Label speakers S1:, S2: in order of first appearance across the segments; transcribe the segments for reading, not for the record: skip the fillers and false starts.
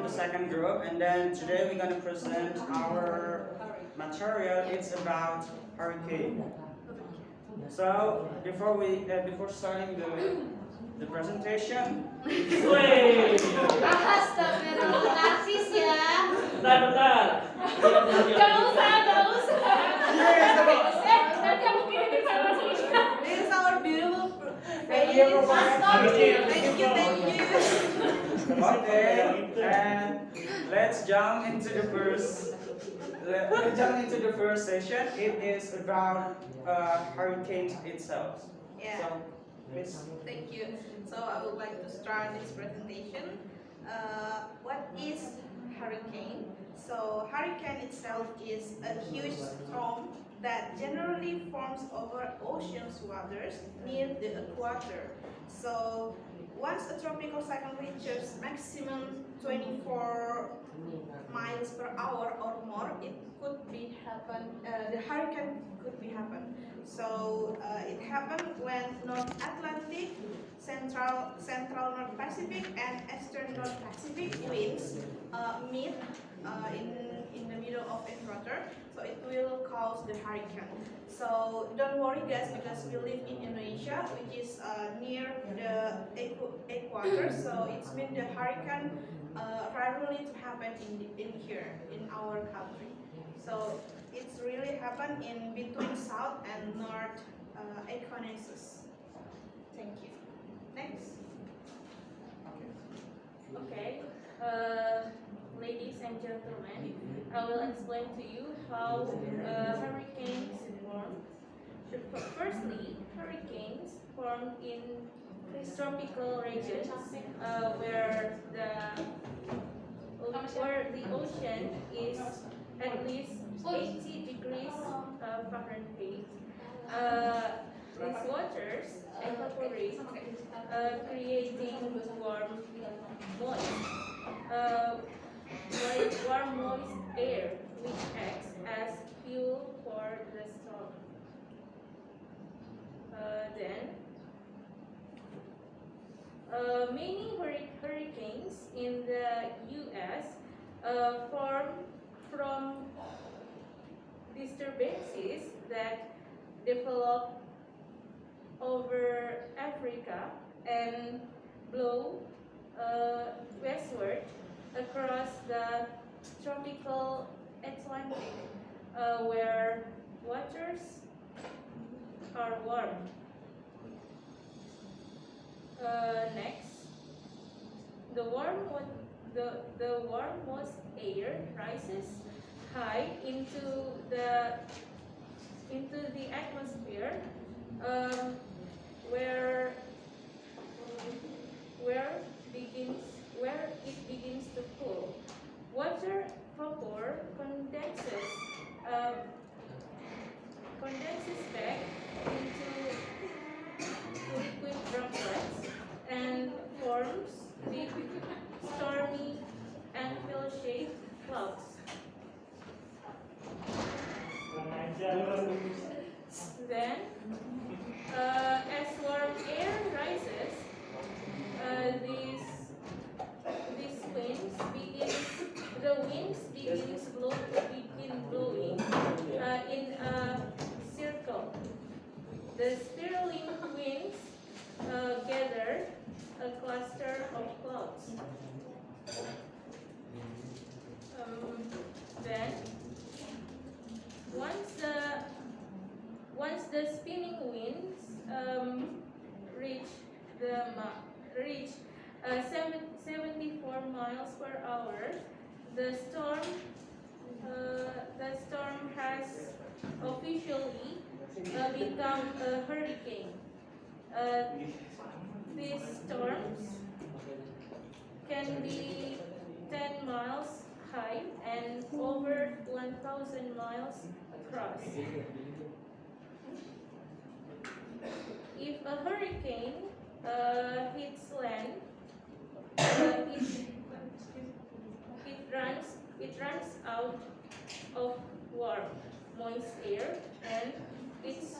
S1: from the second group, and then today we're going to present our material. It's about hurricane. So before starting the presentation,
S2: Wey,
S3: Astagfirullah, narsis ya.
S2: bentar.
S3: Gak usah. Nanti aku kirimin sama Suisha.
S4: This is our beautiful
S1: Thank you,
S4: Thank you.
S1: Okay, and let's jump into the first session. It is about hurricane itself.
S4: Yeah.
S1: So, please.
S4: Thank you. So I would like to start this presentation. What is hurricane? So hurricane itself is a huge storm that generally forms over ocean's waters near the equator. So once a tropical cyclone reaches maximum 24 miles per hour or more, it could be happen. The hurricane could be happen. So it happened when North Atlantic, Central North Pacific, and Eastern North Pacific winds meet in the middle of equator. So it will cause the hurricane. So don't worry guys, because we live in Indonesia, which is near the equator. So it's mean the hurricane rarely to happen in here in our country. So it's really happen in between south and north equinoxes. Thank you. Next.
S3: Okay, ladies and gentlemen, I will explain to you how hurricanes form. Firstly, hurricanes form in tropical regions where the ocean is at least 80 degrees Fahrenheit. These waters evaporate, creating warm, moist air, which acts as fuel for the storm. Many hurricanes in the U.S. Form from disturbances that develop over Africa and blow westward across the tropical Atlantic, where waters are warm. Next, the warm moist air rises high into the atmosphere, where it begins to cool. Water vapor condenses back into liquid droplets and forms big, stormy, anvil-shaped clouds. Then, as warm air rises, the winds begin blowing in a circle. The swirling winds gather a cluster of clouds. Then, once the spinning winds reach 74 miles per hour, the storm has officially become a hurricane. These storms can be 10 miles high and over 1,000 miles across. If a hurricane hits land, it runs out of warm, moist air, and its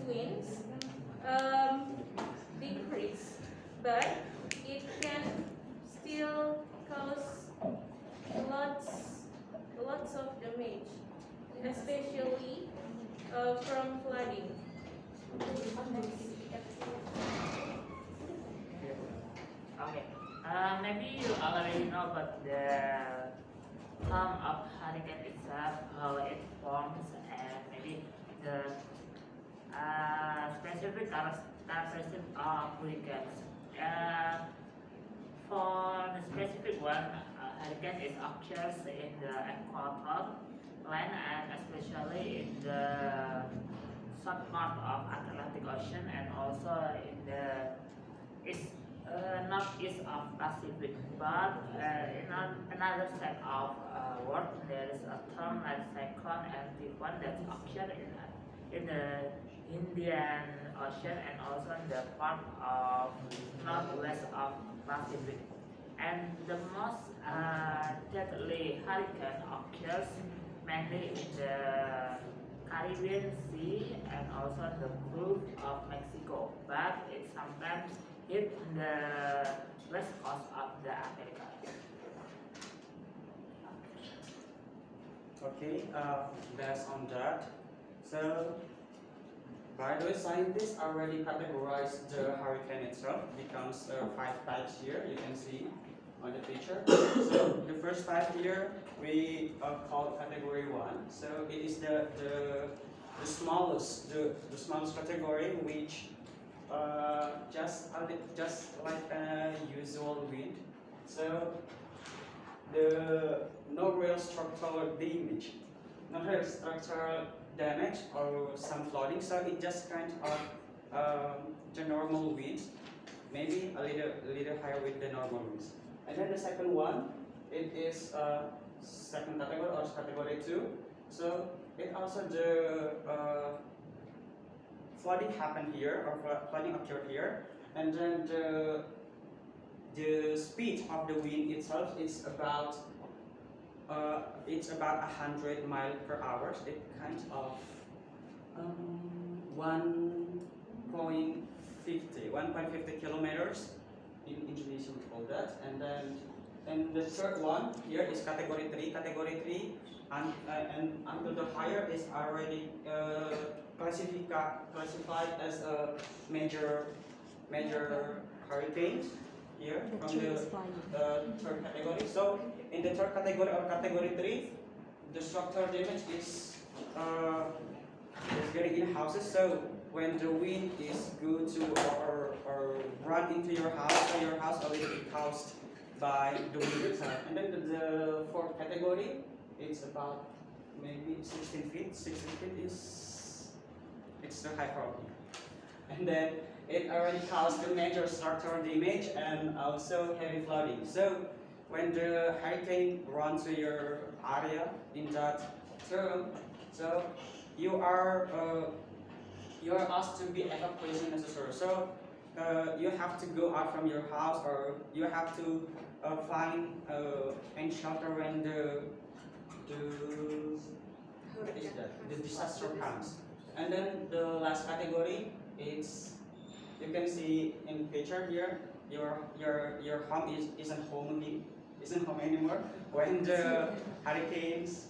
S3: winds decrease, but it
S2: maybe you already know about the term of hurricane itself, how it forms, and maybe the specific characteristic of hurricanes. For the specific one, hurricane is occurs in the equator line and especially in the south part of Atlantic Ocean and also in the east, northeast of Pacific. But in another side of world, there is a term like cyclone and typhoon that occur in the Indian Ocean and also in the part of northwest of Pacific. And the most deadly hurricane occurs mainly in the Caribbean Sea and also the Gulf of Mexico, but it sometimes hit the west coast of the America.
S1: Okay, based on that, so by the way, scientists already categorized the hurricane itself. Becomes 5 types here. You can see on the picture. So the first type here we call category 1. So it is the smallest category, which just like a usual wind. So the no real structural damage, not real structural damage or some flooding. So it just kind of the normal winds, maybe a little higher with the normal winds. And then the second one, it is second category or category 2. So it also the flooding happened here or flooding occurred here, and then the speed of the wind itself is about 100 miles per hour. It kind of 1.50 kilometers in Indonesia we call that. And the third one here is category 3. Category 3 and until the higher is already classified as a major hurricane here from the third category. So in the third category or category 3, the structural damage is getting in houses. So when the wind is good to or run into your house, or your house already be caused by the wind itself. And then the fourth category, it's about maybe 16 feet. 16 feet is extra high probably. And then it already caused the major structural damage and also heavy flooding. So when the hurricane runs to your area in that term, so you are asked to be evacuation necessary. So you have to go out from your house, or you have to find any shelter when the disaster comes. And then the last category is, you can see in picture here, your home isn't home anymore when the hurricanes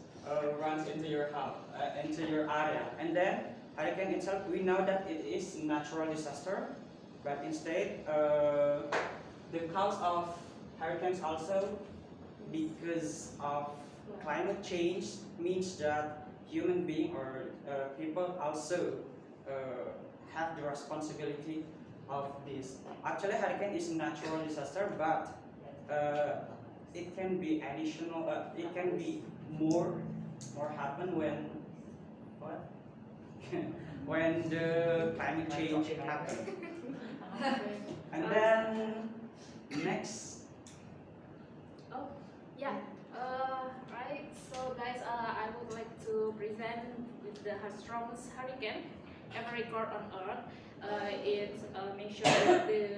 S1: runs into your house, into your area. And then hurricane itself, we know that it is natural disaster, but instead the cause of hurricanes also because of climate change means that human being or people also have the responsibility of this. Actually, hurricane is a natural disaster, but it can be additional. It can be more happen when what? When the climate change happens. And then next.
S3: Oh, yeah. Right. So, guys, I would like to present with the strongest hurricane ever recorded on Earth. It measures the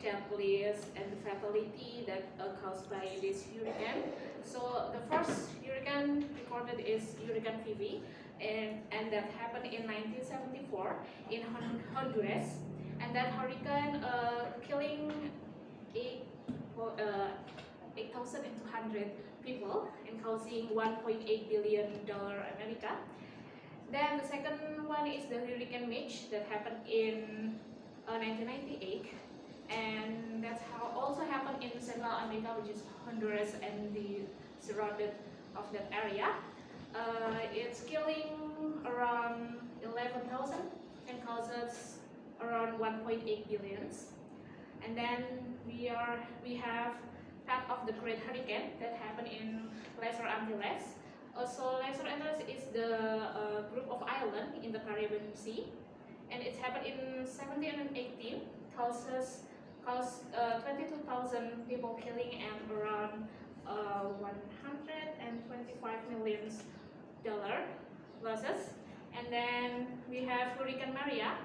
S3: deaths and the fatality that caused by this hurricane. So, the first hurricane recorded is Hurricane Fifi, and that happened in 1974 in Honduras. And that hurricane killing 8,200 people and causing $1.8 billion America. Then the second one is the Hurricane Mitch that happened in 1998, and that's how also happened in Central America, which is Honduras and the surrounded of that area. It's killing around 11,000 and causes around 1.8 billions. And then we have part of the Great Hurricane that happened in Lesser Antilles. Also, Lesser Antilles is the group of islands in the Caribbean Sea, and it happened in 17 and 18, caused 22,000 people killing and around $125 million losses. And then we have Hurricane Maria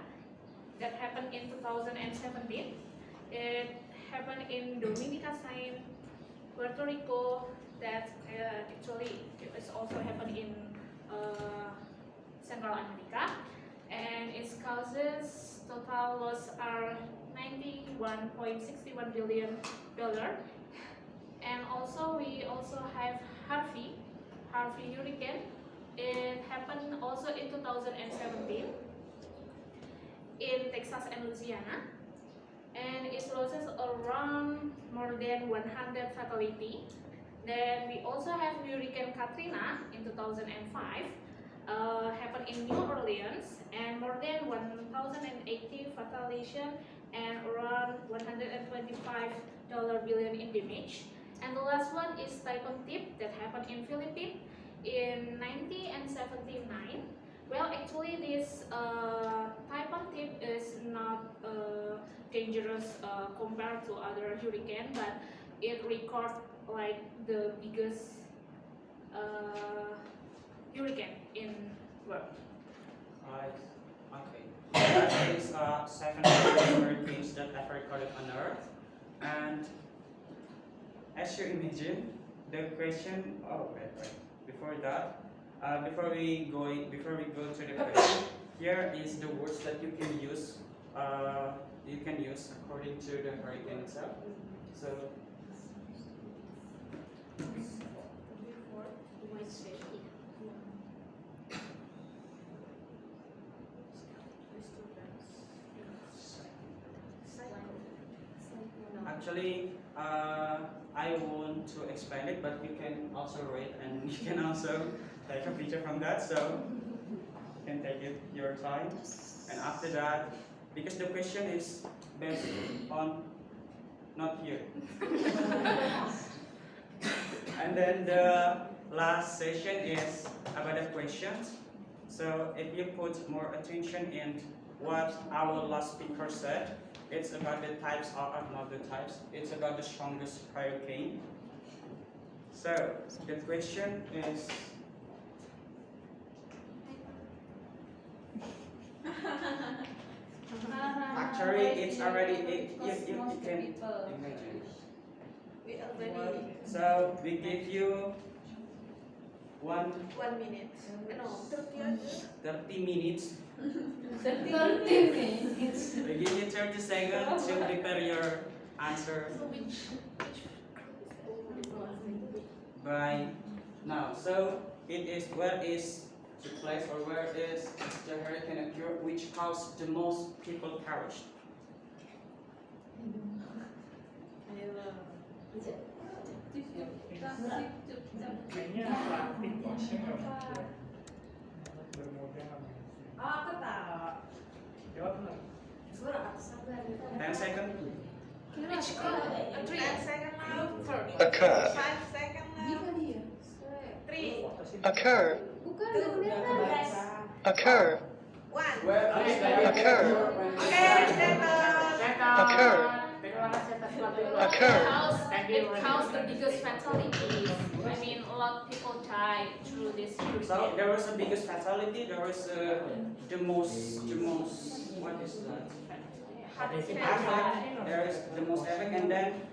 S3: that happened in 2017. It happened in Dominica, Puerto Rico. That actually it's also happened in Central America, and its causes total loss are $91.61 billion. And also we also have Harvey hurricane. It happened also in 2017 in Texas and Louisiana, and it losses around more than 100 fatality. Then we also have Hurricane Katrina in 2005, happened in New Orleans, and more than 1,080 fatality and around $125 billion in damage. And the last one is Typhoon Tip that happened in Philippines in 19 and 79. Well, actually this Typhoon Tip is not dangerous compared to other hurricane, but it records like the biggest hurricane in world.
S1: Okay. That is 7 hurricanes that ever recorded on Earth, and as you imagine, the question. Oh, wait. Before that, before we go to the question, here is the words that you can use. According to the hurricane itself. So. Actually, I want to explain it, but you can also read and you can also take a picture from that, so you can take it your time. And after that, because the question is based on not here. And then the last session is about the questions. So if you put more attention in what our last speaker said, it's about the types not the types, it's about the strongest hurricane. So the question is actually it's already you can imagine.
S4: We already.
S1: So we give you 1
S4: minute. No,
S1: 30 minutes.
S4: 30 minutes.
S1: We give you 30 seconds to prepare your answer by now. So it is where is the place or where is the hurricane occur which caused the most people perished?
S5: Aku tahu.
S1: 10 seconds.
S4: 10 seconds now.
S6: Occur.
S4: 5 seconds now. 3,
S6: Occur. Occur.
S4: 1.
S6: Occur.
S4: Okay,
S6: Occur.
S2: Terima kasih atas waktunya.
S6: Occur.
S3: It caused the biggest fatality. I mean, a lot of people died through this hurricane.
S1: So there was the biggest fatality. There was the most. What is that? Effect. There is the most effect, and then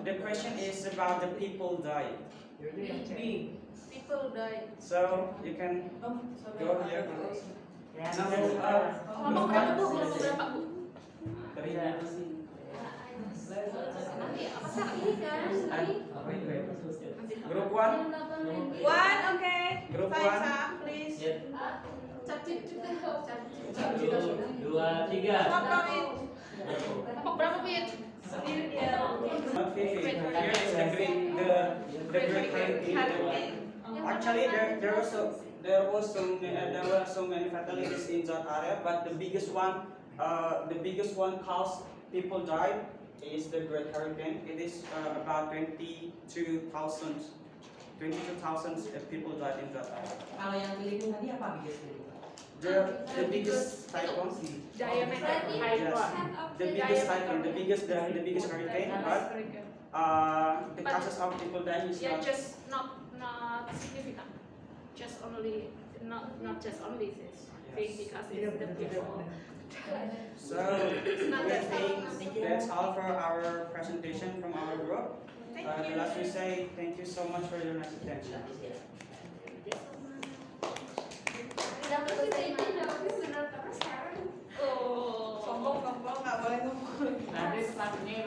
S1: the question is about the people died.
S4: People died.
S1: So you can go here.
S2: Ya,
S3: Ngomong berapa Bu? Ngomong berapa Bu?
S1: Group 1.
S4: 1, okay.
S1: Group 1.
S4: Time's up, please.
S5: 1, 2, 3.
S4: Stop it.
S3: Berapa Pit?
S1: Not Fifi. Here is the great hurricane. Actually, there were so many fatalities in that area, but the biggest one caused people died is the Great Hurricane. It is about 22,000 people died in that area.
S5: Kalau yang Filipina tadi apa biggest?
S1: The biggest typhoon.
S3: Diameter
S1: Yes, the biggest typhoon, the biggest hurricane, but the causes of people dying is
S3: Yeah,
S1: not.
S3: just not significant. Just only not just only this thing because it's the people.
S1: So I think that's all for our presentation from our group. The last we say thank you so much for your nice attention.
S3: Oh.
S4: Sombong nggak boleh ngomong.
S2: Nanti sepatunya